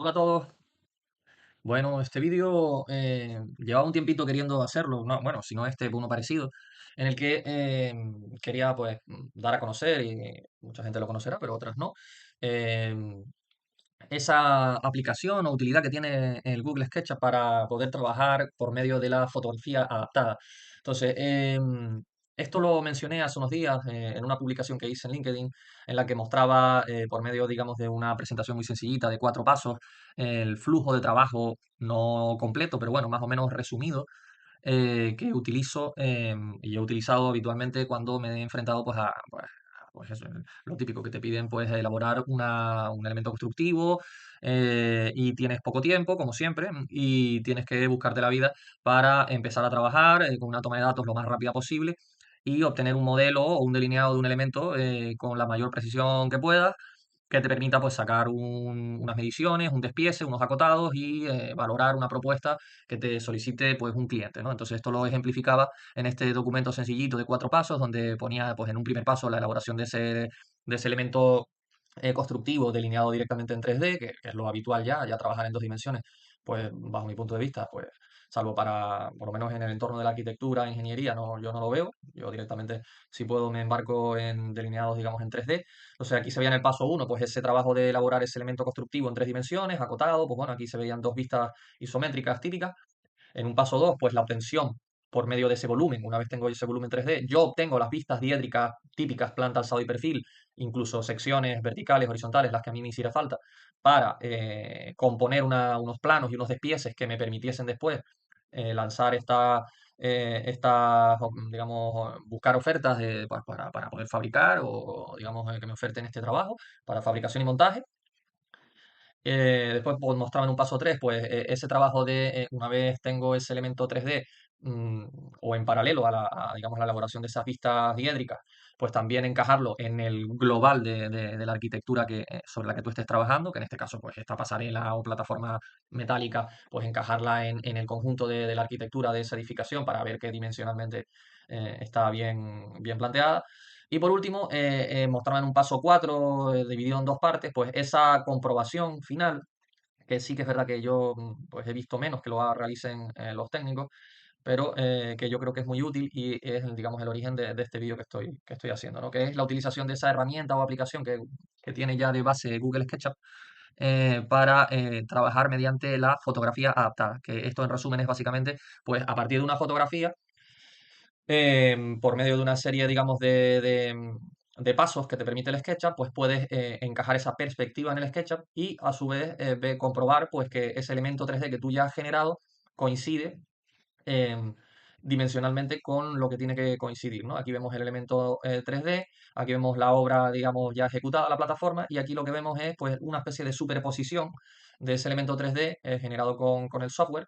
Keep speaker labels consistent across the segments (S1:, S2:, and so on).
S1: Hola a todos. Bueno, este vídeo llevaba un tiempito queriendo hacerlo, no, bueno, si no este, pues uno parecido, en el que quería pues dar a conocer, y mucha gente lo conocerá, pero otras no, em, esa aplicación o utilidad que tiene el Google SketchUp para poder trabajar por medio de la fotografía adaptada. Entonces, esto lo mencioné hace unos días en una publicación que hice en LinkedIn, en la que mostraba por medio, digamos, de una presentación muy sencillita de 4 pasos, el flujo de trabajo, no completo, pero bueno, más o menos resumido, que utilizo y he utilizado habitualmente cuando me he enfrentado pues eso, lo típico que te piden, pues elaborar un elemento constructivo, y tienes poco tiempo, como siempre, y tienes que buscarte la vida para empezar a trabajar con una toma de datos lo más rápida posible y obtener un modelo o un delineado de un elemento con la mayor precisión que puedas, que te permita pues sacar unas mediciones, un despiece, unos acotados y valorar una propuesta que te solicite pues un cliente, ¿no? Entonces esto lo ejemplificaba en este documento sencillito de 4 pasos, donde ponía pues en un primer paso la elaboración de ese elemento constructivo delineado directamente en 3D, que es lo habitual ya trabajar en 2 dimensiones, pues bajo mi punto de vista, pues salvo para, por lo menos en el entorno de la arquitectura, ingeniería, no, yo no lo veo. Yo directamente, si puedo, me embarco en delineados, digamos, en 3D. Entonces aquí se veía en el paso uno, pues ese trabajo de elaborar ese elemento constructivo en 3 dimensiones, acotado, pues bueno, aquí se veían dos vistas isométricas típicas. En un paso 2 pues la obtención por medio de ese volumen. Una vez tengo ese volumen 3D, yo obtengo las vistas diédricas típicas, planta, alzado y perfil, incluso secciones verticales, horizontales, las que a mí me hiciera falta, para componer unos planos y unos despieces que me permitiesen después lanzar digamos, buscar ofertas para poder fabricar o, digamos, que me oferten este trabajo para fabricación y montaje. Después pues, mostraba en un paso 3 pues ese trabajo de una vez tengo ese elemento 3D, mm, o en paralelo digamos, la elaboración de esas vistas diédricas, pues también encajarlo en el global de la arquitectura sobre la que tú estés trabajando, que en este caso pues esta pasarela o plataforma metálica, pues encajarla en el conjunto de la arquitectura de esa edificación para ver que dimensionalmente está bien planteada. Y por último, mostraban un paso 4 dividido en 2 partes, pues esa comprobación final, que sí que es verdad que yo pues he visto menos que lo realicen los técnicos, pero que yo creo que es muy útil y es, digamos, el origen de este vídeo que estoy haciendo, ¿no? Que es la utilización de esa herramienta o aplicación que tiene ya de base Google SketchUp para trabajar mediante la fotografía adaptada, que esto en resumen es básicamente, pues a partir de una fotografía, por medio de una serie, digamos, de pasos que te permite el SketchUp, pues puedes encajar esa perspectiva en el SketchUp y a su vez comprobar pues, que ese elemento 3D que tú ya has generado coincide em, dimensionalmente con lo que tiene que coincidir, ¿no? Aquí vemos el elemento 3D, aquí vemos la obra, digamos, ya ejecutada, la plataforma, y aquí lo que vemos es pues, una especie de superposición de ese elemento 3D generado con el software,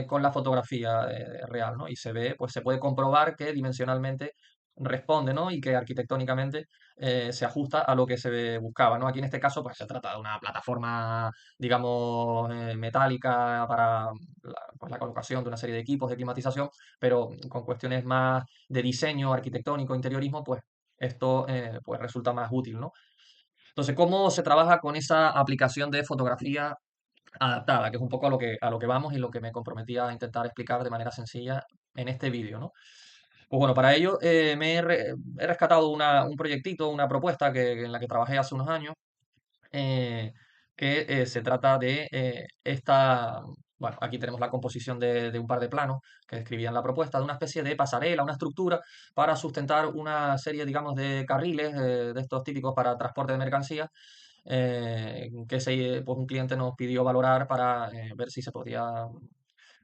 S1: con la fotografía real, ¿no? Y se ve, pues se puede comprobar que dimensionalmente responde, ¿no? Y que arquitectónicamente se ajusta a lo que se buscaba, ¿no? Aquí en este caso, pues se trata de una plataforma, digamos, metálica para pues, la colocación de una serie de equipos de climatización, pero con cuestiones más de diseño arquitectónico, interiorismo, pues esto pues resulta más útil, ¿no? Entonces, ¿cómo se trabaja con esa aplicación de fotografía adaptada? Que es un poco a lo que vamos y lo que me comprometía a intentar explicar de manera sencilla en este vídeo, ¿no? Pues bueno, para ello he rescatado un proyectito, una propuesta en la que trabajé hace unos años, eh, que se trata de bueno, aquí tenemos la composición de un par de planos que describían la propuesta, de una especie de pasarela, una estructura para sustentar una serie, digamos, de carriles de estos típicos para transporte de mercancías, pues un cliente nos pidió valorar para ver si se podía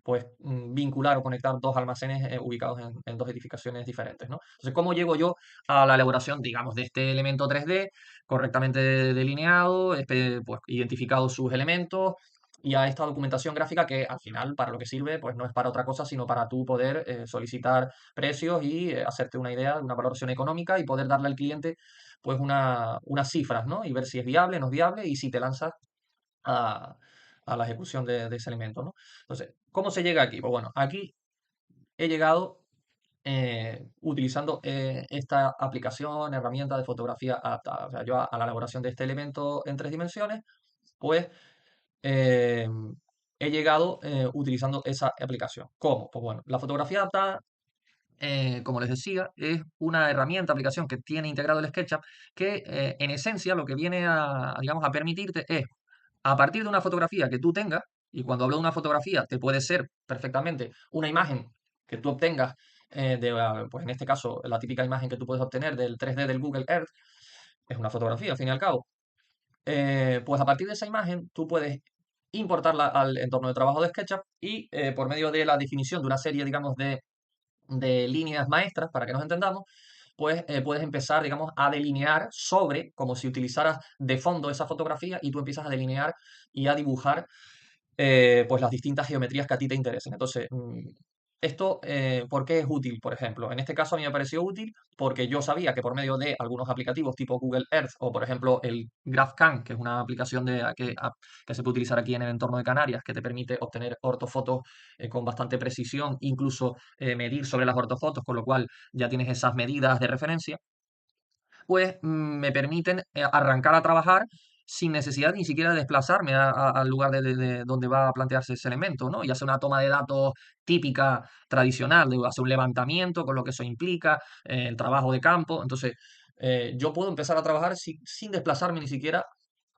S1: pues vincular o conectar dos almacenes ubicados en dos edificaciones diferentes, ¿no? Entonces, ¿cómo llego yo a la elaboración, digamos, de este elemento 3D correctamente delineado, pues identificado sus elementos y a esta documentación gráfica que al final para lo que sirve, pues no es para otra cosa, sino para tú poder solicitar precios y hacerte una idea de una valoración económica y poder darle al cliente pues unas cifras, ¿no? Y ver si es viable, no es viable y si te lanzas a, a la ejecución de ese elemento, ¿no? Entonces, ¿cómo se llega aquí? Pues bueno, aquí he llegado utilizando esta aplicación, herramienta de fotografía adaptada. O sea, yo a la elaboración de este elemento en 3 dimensiones, pues eh, he llegado utilizando esa aplicación. ¿Cómo? Pues bueno, la fotografía adaptada, como les decía, es una herramienta, aplicación que tiene integrado el SketchUp que en esencia lo que viene digamos, a permitirte es, a partir de una fotografía que tú tengas, y cuando hablo de una fotografía, te puede ser perfectamente una imagen que tú obtengas pues en este caso, la típica imagen que tú puedes obtener del 3D del Google Earth, es una fotografía, al fin y al cabo. Pues a partir de esa imagen, tú puedes importarla al entorno de trabajo de SketchUp y por medio de la definición de una serie, digamos, de líneas maestras, para que nos entendamos, pues puedes empezar, digamos, a delinear sobre, como si utilizaras de fondo esa fotografía y tú empiezas a delinear y a dibujar pues las distintas geometrías que a ti te interesen. Entonces, esto, ¿por qué es útil, por ejemplo? En este caso a mí me pareció útil porque yo sabía que por medio de algunos aplicativos tipo Google Earth o, por ejemplo, el GraphCam, que es una aplicación que se puede utilizar aquí en el entorno de Canarias, que te permite obtener ortofotos con bastante precisión, incluso medir sobre las ortofotos, con lo cual ya tienes esas medidas de referencia, pues me permiten arrancar a trabajar sin necesidad ni siquiera de desplazarme al lugar de donde va a plantearse ese elemento, ¿no? Y hacer una toma de datos típica, tradicional, de hacer un levantamiento con lo que eso implica, el trabajo de campo. Entonces, yo puedo empezar a trabajar sin desplazarme ni siquiera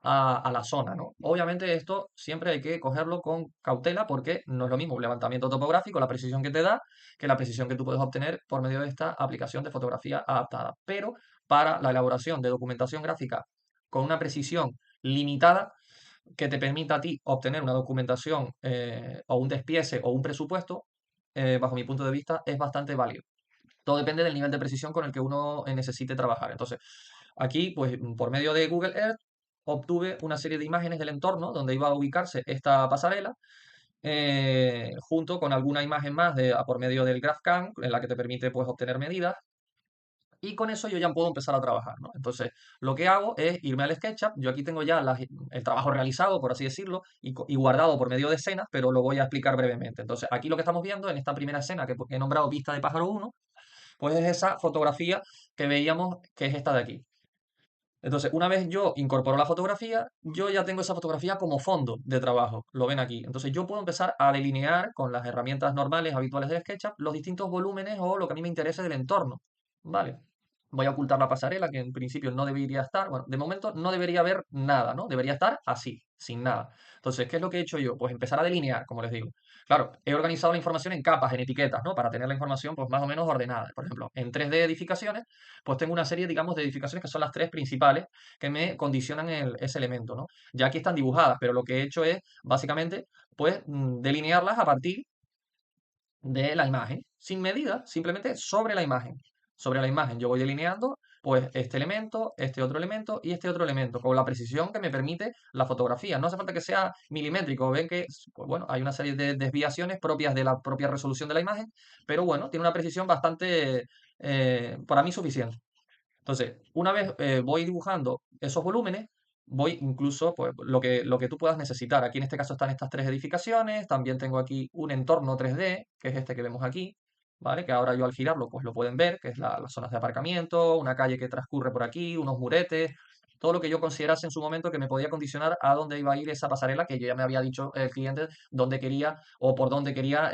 S1: a la zona, ¿no? Obviamente esto siempre hay que cogerlo con cautela porque no es lo mismo un levantamiento topográfico, la precisión que te da, que la precisión que tú puedes obtener por medio de esta aplicación de fotografía adaptada. Pero para la elaboración de documentación gráfica con una precisión limitada que te permita a ti obtener una documentación o un despiece o un presupuesto, bajo mi punto de vista, es bastante válido. Todo depende del nivel de precisión con el que uno necesite trabajar. Entonces, aquí, pues, por medio de Google Earth, obtuve una serie de imágenes del entorno donde iba a ubicarse esta pasarela, junto con alguna imagen más por medio del GraphCam, en la que te permite, pues, obtener medidas y con eso yo ya puedo empezar a trabajar, ¿no? Entonces, lo que hago es irme al SketchUp. Yo aquí tengo ya el trabajo realizado, por así decirlo, y guardado por medio de escenas, pero lo voy a explicar brevemente. Entonces, aquí lo que estamos viendo en esta primera escena que he nombrado Vista de Pájaro 1, pues es esa fotografía que veíamos, que es esta de aquí. Entonces, una vez yo incorporo la fotografía, yo ya tengo esa fotografía como fondo de trabajo. Lo ven aquí. Entonces, yo puedo empezar a delinear con las herramientas normales, habituales de SketchUp, los distintos volúmenes o lo que a mí me interese del entorno. ¿Vale? Voy a ocultar la pasarela, que en principio no debería estar. Bueno, de momento no debería haber nada, ¿no? Debería estar así, sin nada. Entonces, ¿qué es lo que he hecho yo? Pues empezar a delinear, como les digo. Claro, he organizado la información en capas, en etiquetas, ¿no? Para tener la información, pues, más o menos ordenada. Por ejemplo, en 3D edificaciones, pues tengo una serie, digamos, de edificaciones que son las tres principales que me condicionan ese elemento, ¿no? Ya aquí están dibujadas, pero lo que he hecho es, básicamente, pues, delinearlas a partir de la imagen, sin medida, simplemente sobre la imagen. Sobre la imagen yo voy delineando pues este elemento, este otro elemento y este otro elemento, con la precisión que me permite la fotografía. No hace falta que sea milimétrico, ven que pues bueno, hay una serie de desviaciones propias de la propia resolución de la imagen, pero bueno, tiene una precisión bastante, para mí suficiente. Entonces, una vez voy dibujando esos volúmenes, voy incluso, pues, lo que tú puedas necesitar. Aquí en este caso están estas tres edificaciones, también tengo aquí un entorno 3D, que es este que vemos aquí, ¿vale? Que ahora yo al girarlo, pues lo pueden ver, que es las zonas de aparcamiento, una calle que transcurre por aquí, unos muretes, todo lo que yo considerase en su momento que me podía condicionar a dónde iba a ir esa pasarela, que yo ya me había dicho el cliente dónde quería o por dónde quería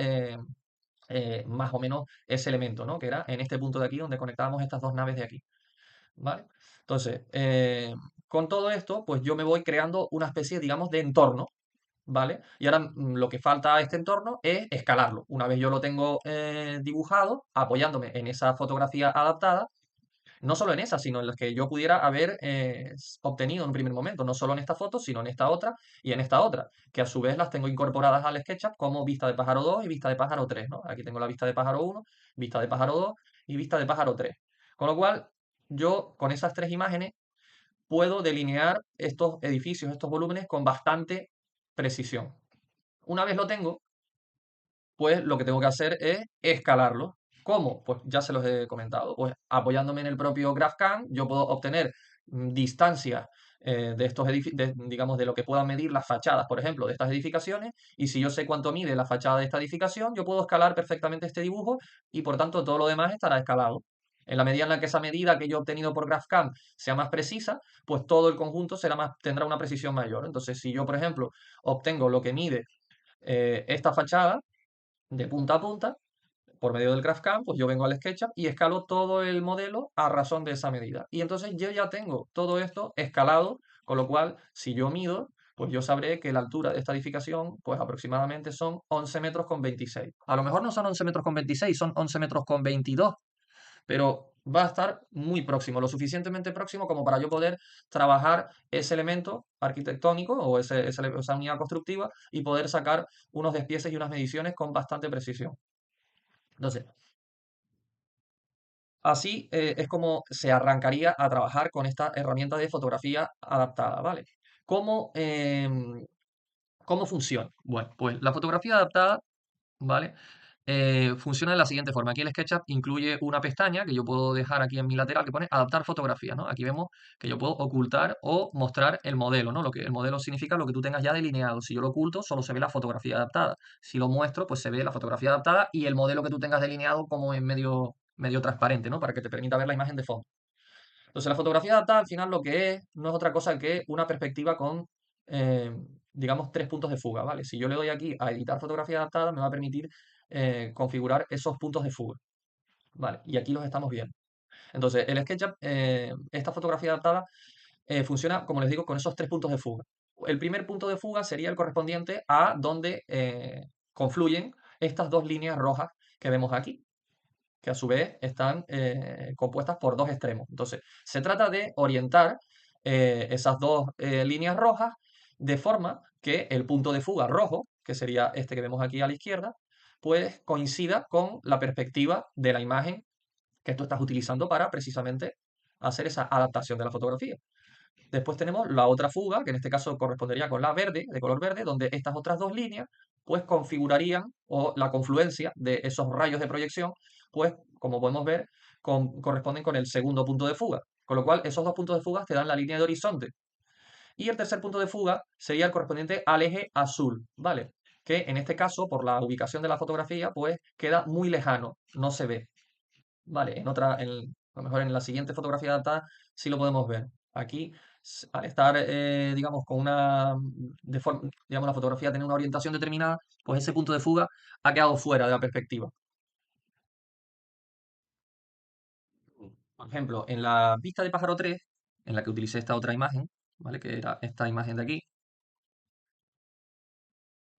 S1: más o menos ese elemento, ¿no? Que era en este punto de aquí donde conectábamos estas dos naves de aquí. ¿Vale? Entonces, con todo esto, pues yo me voy creando una especie, digamos, de entorno, ¿vale? Y ahora lo que falta a este entorno es escalarlo. Una vez yo lo tengo dibujado, apoyándome en esa fotografía adaptada, no solo en esa, sino en las que yo pudiera haber obtenido en un primer momento, no solo en esta foto, sino en esta otra y en esta otra, que a su vez las tengo incorporadas al SketchUp como vista de pájaro 2 y vista de pájaro 3, ¿no? Aquí tengo la vista de pájaro 1, vista de pájaro 2 y vista de pájaro 3. Con lo cual, yo con esas tres imágenes puedo delinear estos edificios, estos volúmenes con bastante precisión. Una vez lo tengo, pues lo que tengo que hacer es escalarlo. ¿Cómo? Pues ya se los he comentado. Pues apoyándome en el propio GraphCam, yo puedo obtener distancias de estos edificios, digamos, de lo que puedan medir las fachadas, por ejemplo, de estas edificaciones, y si yo sé cuánto mide la fachada de esta edificación, yo puedo escalar perfectamente este dibujo y por tanto todo lo demás estará escalado. En la medida en la que esa medida que yo he obtenido por GraphCAM sea más precisa, pues todo el conjunto tendrá una precisión mayor. Entonces, si yo, por ejemplo, obtengo lo que mide esta fachada de punta a punta, por medio del GraphCAM, pues yo vengo al SketchUp y escalo todo el modelo a razón de esa medida. Y entonces yo ya tengo todo esto escalado, con lo cual, si yo mido, pues yo sabré que la altura de esta edificación, pues aproximadamente son 11 metros con 26. A lo mejor no son 11 metros con 26, son 11 metros con 22, pero va a estar muy próximo, lo suficientemente próximo como para yo poder trabajar ese elemento arquitectónico o esa unidad constructiva y poder sacar unos despieces y unas mediciones con bastante precisión. Entonces, así es como se arrancaría a trabajar con esta herramienta de fotografía adaptada, ¿vale? ¿Cómo, cómo funciona? Bueno, pues la fotografía adaptada, ¿vale? Funciona de la siguiente forma. Aquí el SketchUp incluye una pestaña que yo puedo dejar aquí en mi lateral que pone adaptar fotografía, ¿no? Aquí vemos que yo puedo ocultar o mostrar el modelo, ¿no? Lo que el modelo significa lo que tú tengas ya delineado. Si yo lo oculto, solo se ve la fotografía adaptada. Si lo muestro, pues se ve la fotografía adaptada y el modelo que tú tengas delineado como en medio transparente, ¿no? Para que te permita ver la imagen de fondo. Entonces, la fotografía adaptada al final lo que es no es otra cosa que una perspectiva con, eh, digamos, tres puntos de fuga, ¿vale? Si yo le doy aquí a editar fotografía adaptada, me va a permitir configurar esos puntos de fuga, ¿vale? Y aquí los estamos viendo. Entonces, el SketchUp, esta fotografía adaptada, funciona, como les digo, con esos tres puntos de fuga. El primer punto de fuga sería el correspondiente a donde confluyen estas dos líneas rojas que vemos aquí, que a su vez están compuestas por dos extremos. Entonces, se trata de orientar esas dos líneas rojas de forma que el punto de fuga rojo, que sería este que vemos aquí a la izquierda, pues coincida con la perspectiva de la imagen que tú estás utilizando para precisamente hacer esa adaptación de la fotografía. Después tenemos la otra fuga, que en este caso correspondería con la verde, de color verde, donde estas otras dos líneas, pues configurarían, o la confluencia de esos rayos de proyección, pues como podemos ver, corresponden con el segundo punto de fuga. Con lo cual, esos dos puntos de fuga te dan la línea de horizonte. Y el tercer punto de fuga sería el correspondiente al eje azul, ¿vale? Que en este caso, por la ubicación de la fotografía, pues queda muy lejano, no se ve. Vale, a lo mejor en la siguiente fotografía adaptada sí lo podemos ver. Aquí, al estar, digamos, digamos, la fotografía tiene una orientación determinada, pues ese punto de fuga ha quedado fuera de la perspectiva. Por ejemplo, en la vista de pájaro 3, en la que utilicé esta otra imagen, ¿vale? Que era esta imagen de aquí.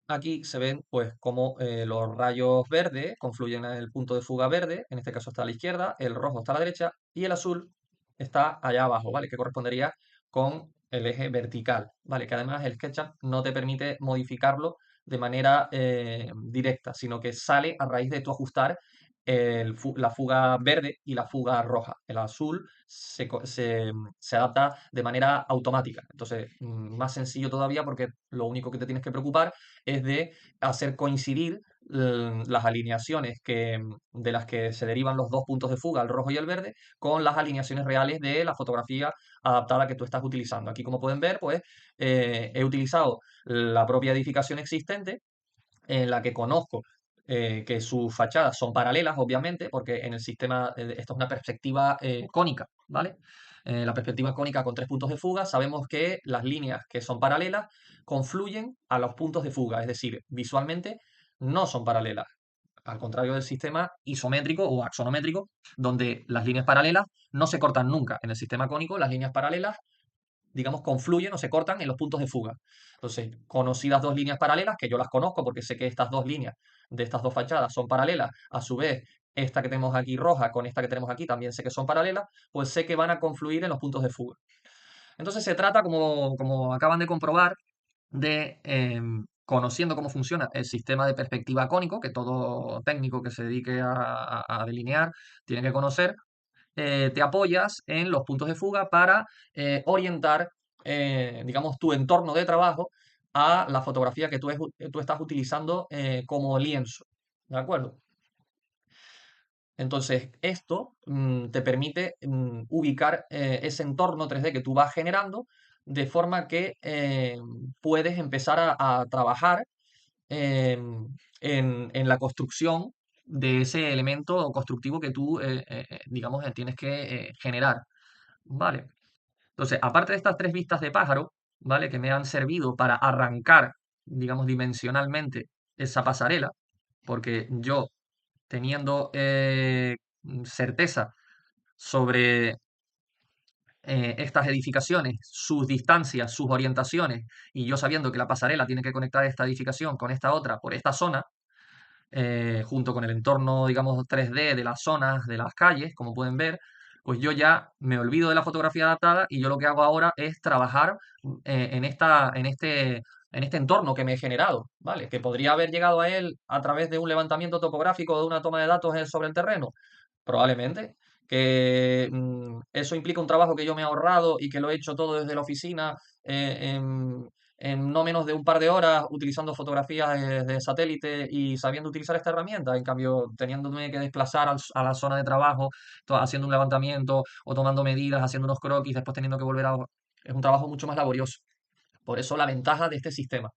S1: Aquí se ven, pues, cómo los rayos verdes confluyen en el punto de fuga verde, en este caso está a la izquierda, el rojo está a la derecha y el azul está allá abajo, ¿vale? Que correspondería con el eje vertical, ¿vale? Que además el SketchUp no te permite modificarlo de manera directa, sino que sale a raíz de tu ajustar la fuga verde y la fuga roja. El azul se adapta de manera automática. Entonces, más sencillo todavía porque lo único que te tienes que preocupar es de hacer coincidir las alineaciones de las que se derivan los dos puntos de fuga, el rojo y el verde, con las alineaciones reales de la fotografía adaptada que tú estás utilizando. Aquí, como pueden ver, pues he utilizado la propia edificación existente en la que conozco que sus fachadas son paralelas, obviamente, porque en el sistema, esto es una perspectiva cónica, ¿vale? La perspectiva cónica con tres puntos de fuga, sabemos que las líneas que son paralelas confluyen a los puntos de fuga, es decir, visualmente no son paralelas. Al contrario del sistema isométrico o axonométrico, donde las líneas paralelas no se cortan nunca. En el sistema cónico, las líneas paralelas digamos, confluyen o se cortan en los puntos de fuga. Entonces, conocidas dos líneas paralelas, que yo las conozco porque sé que estas dos líneas de estas dos fachadas son paralelas, a su vez, esta que tenemos aquí roja con esta que tenemos aquí también sé que son paralelas, pues sé que van a confluir en los puntos de fuga. Entonces se trata, como acaban de comprobar, de, conociendo cómo funciona el sistema de perspectiva cónico, que todo técnico que se dedique a delinear tiene que conocer, te apoyas en los puntos de fuga para orientar, digamos, tu entorno de trabajo a la fotografía que tú estás utilizando como lienzo. ¿De acuerdo? Entonces, esto te permite ubicar ese entorno 3D que tú vas generando de forma que puedes empezar a trabajar en la construcción de ese elemento constructivo que tú, digamos, tienes que generar, ¿vale? Entonces, aparte de estas tres vistas de pájaro, ¿vale? Que me han servido para arrancar, digamos, dimensionalmente esa pasarela, porque yo, teniendo certeza sobre estas edificaciones, sus distancias, sus orientaciones, y yo sabiendo que la pasarela tiene que conectar esta edificación con esta otra por esta zona, junto con el entorno, digamos, 3D de las zonas, de las calles, como pueden ver, pues yo ya me olvido de la fotografía adaptada y yo lo que hago ahora es trabajar en este entorno que me he generado, ¿vale? Que podría haber llegado a él a través de un levantamiento topográfico o de una toma de datos sobre el terreno, probablemente. Que eso implica un trabajo que yo me he ahorrado y que lo he hecho todo desde la oficina en no menos de un par de horas utilizando fotografías de satélite y sabiendo utilizar esta herramienta. En cambio, teniéndome que desplazar a la zona de trabajo, haciendo un levantamiento o tomando medidas, haciendo unos croquis, después teniendo que volver a... Es un trabajo mucho más laborioso. Por eso la ventaja de este sistema.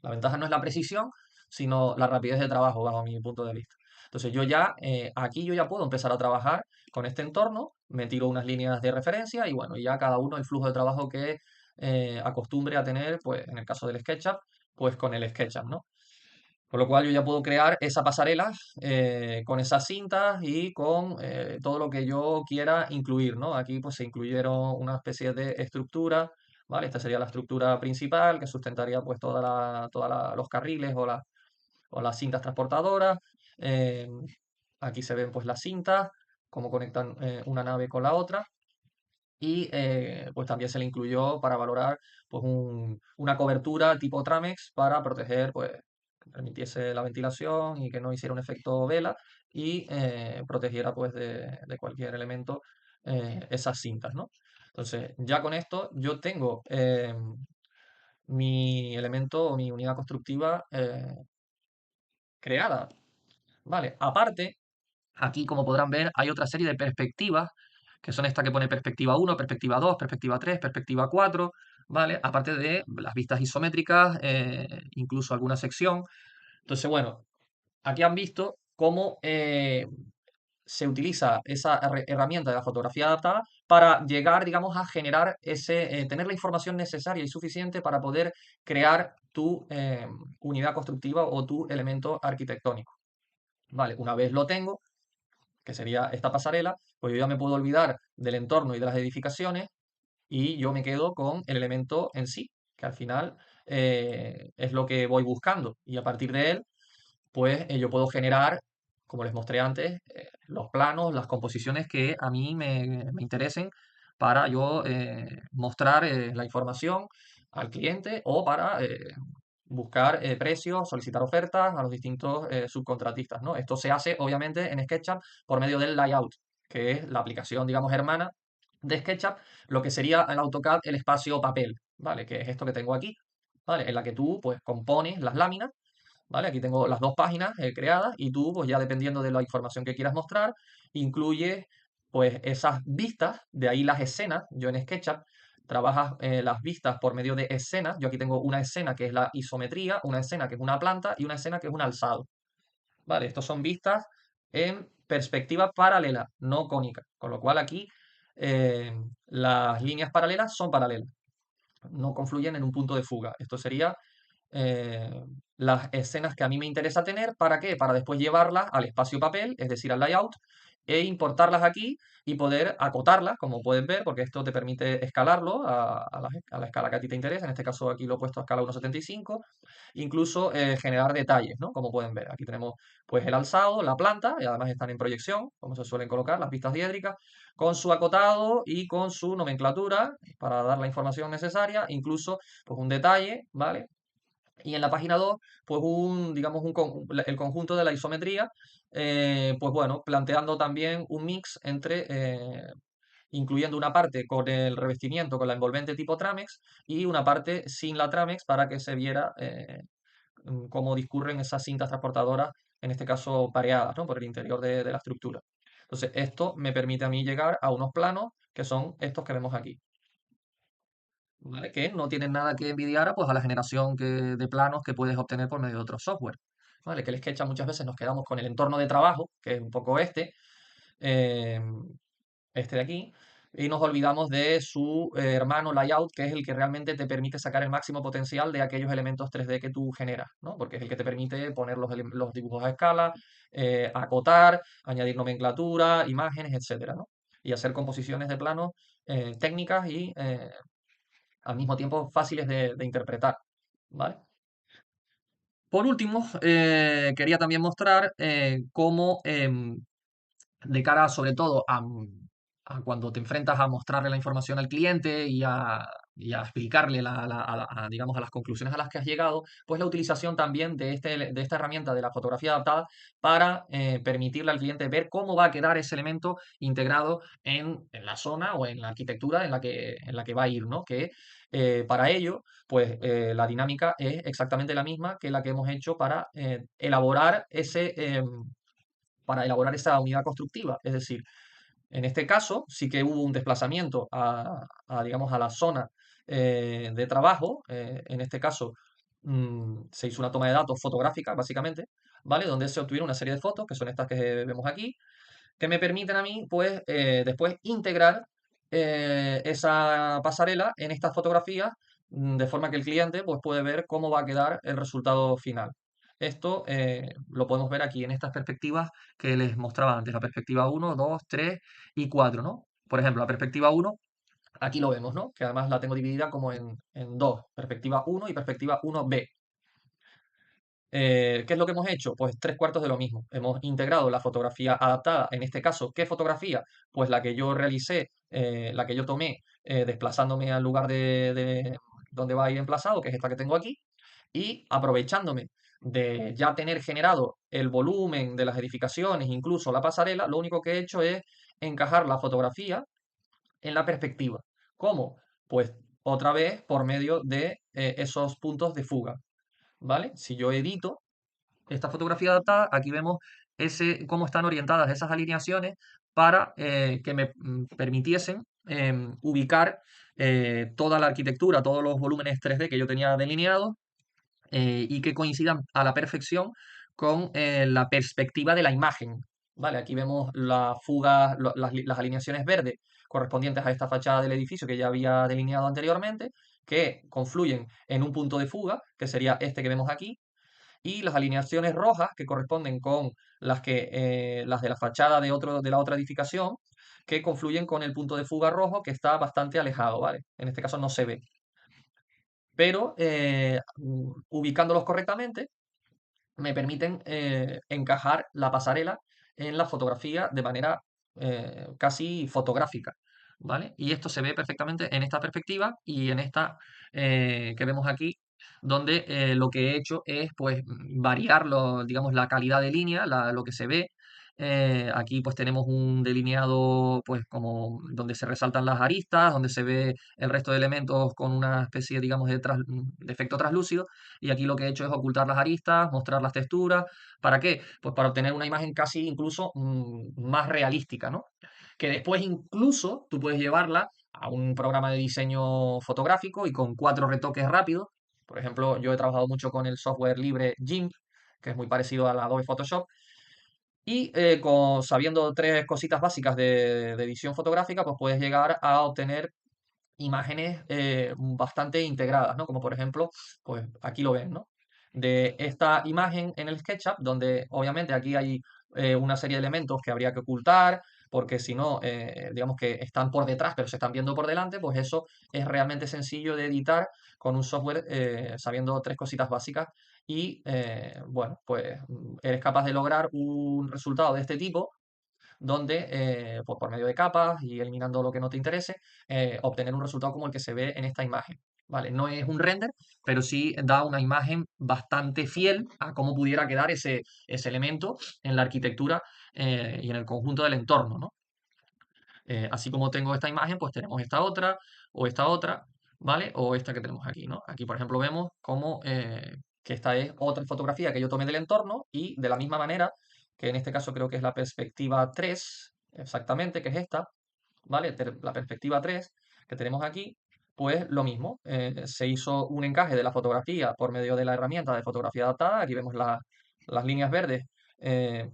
S1: La ventaja no es la precisión, sino la rapidez de trabajo, bajo mi punto de vista. Entonces yo ya, aquí yo ya puedo empezar a trabajar con este entorno, me tiro unas líneas de referencia y bueno, ya cada uno el flujo de trabajo que acostumbre a tener, pues en el caso del SketchUp, pues con el SketchUp, ¿no? Por lo cual yo ya puedo crear esa pasarela con esas cintas y con todo lo que yo quiera incluir, ¿no? Aquí pues se incluyeron una especie de estructura, ¿vale? Esta sería la estructura principal que sustentaría pues los carriles o las cintas transportadoras. Eh, Aquí se ven pues las cintas, cómo conectan una nave con la otra. Y pues también se le incluyó para valorar pues una cobertura tipo Tramex para proteger, pues, que permitiese la ventilación y que no hiciera un efecto vela y protegiera pues de cualquier elemento esas cintas, ¿no? Entonces, ya con esto yo tengo mi elemento o mi unidad constructiva creada, ¿vale? Aparte, aquí, como podrán ver, hay otra serie de perspectivas, que son estas que pone perspectiva 1, perspectiva 2, perspectiva 3, perspectiva 4, ¿vale? Aparte de las vistas isométricas, incluso alguna sección. Entonces, bueno, aquí han visto cómo se utiliza esa herramienta de la fotografía adaptada para llegar, digamos, a generar tener la información necesaria y suficiente para poder crear tu unidad constructiva o tu elemento arquitectónico. Vale, una vez lo tengo, que sería esta pasarela, pues yo ya me puedo olvidar del entorno y de las edificaciones y yo me quedo con el elemento en sí, que al final es lo que voy buscando. Y a partir de él, pues yo puedo generar, como les mostré antes, los planos, las composiciones que a mí me interesen para yo mostrar la información al cliente o para buscar precios, solicitar ofertas a los distintos subcontratistas, ¿no? Esto se hace obviamente en SketchUp por medio del layout, que es la aplicación, digamos, hermana de SketchUp, lo que sería en AutoCAD el espacio papel, ¿vale? Que es esto que tengo aquí, ¿vale? En la que tú, pues, compones las láminas, ¿vale? Aquí tengo las dos páginas creadas y tú, pues, ya dependiendo de la información que quieras mostrar, incluyes, pues, esas vistas, de ahí las escenas. Yo en SketchUp trabajas las vistas por medio de escenas. Yo aquí tengo una escena que es la isometría, una escena que es una planta y una escena que es un alzado. ¿Vale? Estos son vistas en perspectiva paralela, no cónica. Con lo cual aquí eh, las líneas paralelas son paralelas, no confluyen en un punto de fuga. Esto sería eh, las escenas que a mí me interesa tener. ¿Para qué? Para después llevarlas al espacio papel, es decir, al layout, e importarlas aquí y poder acotarlas, como puedes ver, porque esto te permite escalarlo a la escala que a ti te interesa. En este caso aquí lo he puesto a escala 1,75. Incluso generar detalles, ¿no? Como pueden ver. Aquí tenemos pues el alzado, la planta, y además están en proyección, como se suelen colocar las pistas diédricas, con su acotado y con su nomenclatura para dar la información necesaria, incluso pues un detalle, ¿vale? Y en la página 2 pues digamos, el conjunto de la isometría, pues bueno, planteando también un mix entre, incluyendo una parte con el revestimiento, con la envolvente tipo Tramex, y una parte sin la Tramex para que se viera cómo discurren esas cintas transportadoras, en este caso pareadas, ¿no? Por el interior de la estructura. Entonces, esto me permite a mí llegar a unos planos que son estos que vemos aquí. ¿Vale? Que no tienen nada que envidiar pues, a la generación de planos que puedes obtener por medio de otro software. ¿vale? Que el SketchUp muchas veces nos quedamos con el entorno de trabajo, que es un poco eh, este de aquí, y nos olvidamos de su hermano Layout, que es el que realmente te permite sacar el máximo potencial de aquellos elementos 3D que tú generas, ¿no? Porque es el que te permite poner los dibujos a escala, acotar, añadir nomenclatura, imágenes, etcétera, ¿no? Y hacer composiciones de planos técnicas y al mismo tiempo fáciles de interpretar, ¿vale? Por último, quería también mostrar cómo de cara sobre todo a cuando te enfrentas a mostrarle la información al cliente y a explicarle digamos, a las conclusiones a las que has llegado, pues la utilización también de esta herramienta de la fotografía adaptada para permitirle al cliente ver cómo va a quedar ese elemento integrado en la zona o en la arquitectura en la que va a ir, ¿no? Que para ello, pues la dinámica es exactamente la misma que la que hemos hecho para elaborar esa unidad constructiva. Es decir, en este caso sí que hubo un desplazamiento digamos, a la zona de trabajo. En este caso se hizo una toma de datos fotográfica, básicamente, ¿vale? Donde se obtuvieron una serie de fotos, que son estas que vemos aquí, que me permiten a mí, pues, después integrar esa pasarela en estas fotografías, de forma que el cliente, pues, puede ver cómo va a quedar el resultado final. Esto lo podemos ver aquí en estas perspectivas que les mostraba antes, la perspectiva uno 2 3 y 4, ¿no? Por ejemplo, la perspectiva uno aquí lo vemos, ¿no? Que además la tengo dividida como en dos, perspectiva uno y perspectiva 1B. ¿Qué es lo que hemos hecho? Pues tres cuartos de lo mismo. Hemos integrado la fotografía adaptada. En este caso, ¿qué fotografía? Pues la que yo realicé, la que yo tomé desplazándome al lugar de donde va a ir emplazado, que es esta que tengo aquí, y aprovechándome de ya tener generado el volumen de las edificaciones, incluso la pasarela, lo único que he hecho es encajar la fotografía en la perspectiva. ¿Cómo? Pues otra vez por medio de esos puntos de fuga. ¿Vale? Si yo edito esta fotografía adaptada, aquí vemos cómo están orientadas esas alineaciones para que me permitiesen ubicar toda la arquitectura, todos los volúmenes 3D que yo tenía delineados y que coincidan a la perfección con la perspectiva de la imagen. ¿Vale? Aquí vemos las fugas, las alineaciones verdes correspondientes a esta fachada del edificio que ya había delineado anteriormente, que confluyen en un punto de fuga, que sería este que vemos aquí, y las alineaciones rojas que corresponden con las de la fachada de la otra edificación, que confluyen con el punto de fuga rojo que está bastante alejado, ¿vale? En este caso no se ve. Pero ubicándolos correctamente, me permiten encajar la pasarela en la fotografía de manera casi fotográfica, ¿vale? Y esto se ve perfectamente en esta perspectiva y en esta que vemos aquí, donde lo que he hecho es pues variar digamos, la calidad de línea, lo que se ve. Aquí pues tenemos un delineado pues como donde se resaltan las aristas, donde se ve el resto de elementos con una especie, digamos, de efecto traslúcido. Y aquí lo que he hecho es ocultar las aristas, mostrar las texturas. ¿Para qué? Pues para obtener una imagen casi incluso más realística, ¿no? Que después incluso tú puedes llevarla a un programa de diseño fotográfico y con cuatro retoques rápidos. Por ejemplo, yo he trabajado mucho con el software libre GIMP, que es muy parecido al Adobe Photoshop, y sabiendo tres cositas básicas de edición fotográfica, pues puedes llegar a obtener imágenes bastante integradas, ¿no? Como por ejemplo, pues aquí lo ven, ¿no? De esta imagen en el SketchUp, donde obviamente aquí hay una serie de elementos que habría que ocultar, porque si no, digamos que están por detrás, pero se están viendo por delante, pues eso es realmente sencillo de editar con un software sabiendo tres cositas básicas y, bueno, pues eres capaz de lograr un resultado de este tipo donde pues por medio de capas y eliminando lo que no te interese, obtener un resultado como el que se ve en esta imagen. ¿Vale? No es un render, pero sí da una imagen bastante fiel a cómo pudiera quedar ese elemento en la arquitectura y en el conjunto del entorno, ¿no? Así como tengo esta imagen, pues tenemos esta otra, ¿vale? O esta que tenemos aquí, ¿no? Aquí, por ejemplo, vemos cómo que esta es otra fotografía que yo tomé del entorno y de la misma manera, que en este caso creo que es la perspectiva 3 exactamente, que es esta, ¿vale? La perspectiva 3 que tenemos aquí, pues lo mismo, se hizo un encaje de la fotografía por medio de la herramienta de fotografía adaptada, aquí vemos las líneas verdes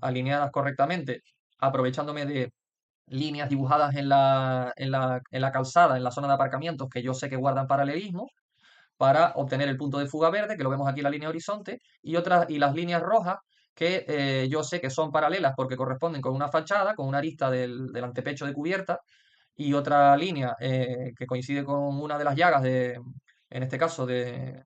S1: alineadas correctamente, aprovechándome de líneas dibujadas en la calzada, en la zona de aparcamientos que yo sé que guardan paralelismo, para obtener el punto de fuga verde, que lo vemos aquí en la línea horizonte, y las líneas rojas que yo sé que son paralelas porque corresponden con una fachada, con una arista del antepecho de cubierta, y otra línea que coincide con una de las llagas en este caso, de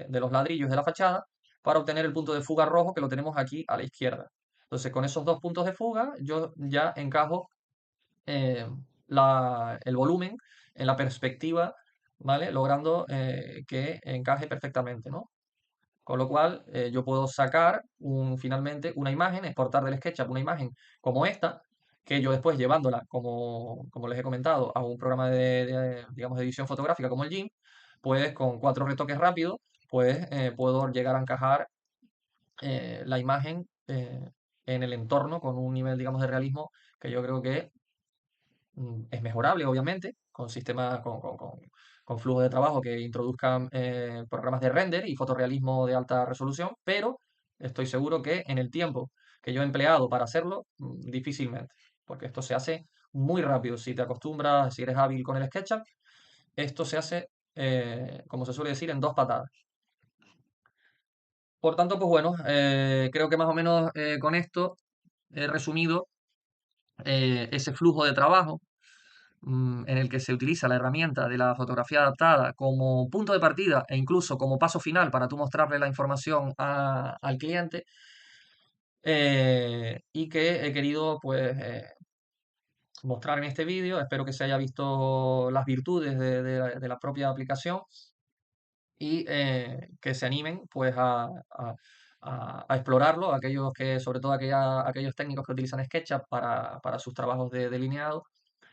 S1: los ladrillos de la fachada, para obtener el punto de fuga rojo que lo tenemos aquí a la izquierda. Entonces, con esos dos puntos de fuga, yo ya encajo eh, el volumen en la perspectiva, ¿vale? Logrando que encaje perfectamente, ¿no? Con lo cual, yo puedo sacar finalmente una imagen, exportar del SketchUp una imagen como esta, que yo después llevándola, como les he comentado, a un programa digamos, de edición fotográfica como el GIMP, pues con 4 retoques rápidos, pues puedo llegar a encajar la imagen en el entorno con un nivel, digamos, de realismo que yo creo que es mejorable, obviamente, con sistemas, con flujos de trabajo que introduzcan programas de render y fotorrealismo de alta resolución, pero estoy seguro que en el tiempo que yo he empleado para hacerlo, difícilmente, porque esto se hace muy rápido. Si te acostumbras, si eres hábil con el SketchUp, esto se hace, como se suele decir, en 2 patadas. Por tanto, pues bueno, creo que más o menos con esto he resumido ese flujo de trabajo en el que se utiliza la herramienta de la fotografía adaptada como punto de partida e incluso como paso final para tú mostrarle la información al cliente, y que he querido pues mostrar en este vídeo. Espero que se haya visto las virtudes de la propia aplicación y que se animen pues a explorarlo, sobre todo aquellos técnicos que utilizan SketchUp para sus trabajos de delineado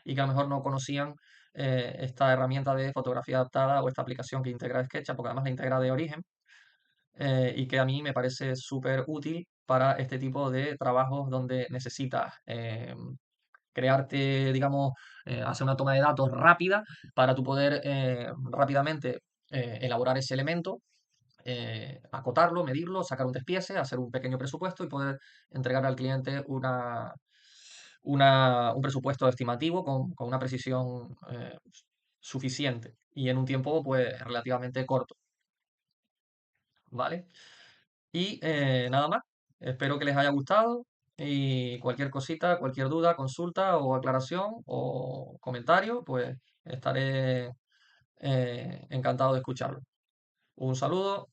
S1: y que a lo mejor no conocían esta herramienta de fotografía adaptada o esta aplicación que integra SketchUp, porque además la integra de origen, y que a mí me parece súper útil para este tipo de trabajos donde necesitas crearte, digamos, hacer una toma de datos rápida para tú poder rápidamente elaborar ese elemento, acotarlo, medirlo, sacar un despiece, hacer un pequeño presupuesto y poder entregar al cliente un presupuesto estimativo con una precisión suficiente y en un tiempo pues relativamente corto, ¿vale? Y nada más, espero que les haya gustado y cualquier cosita, cualquier duda, consulta o aclaración o comentario, pues estaré encantado de escucharlo. Un saludo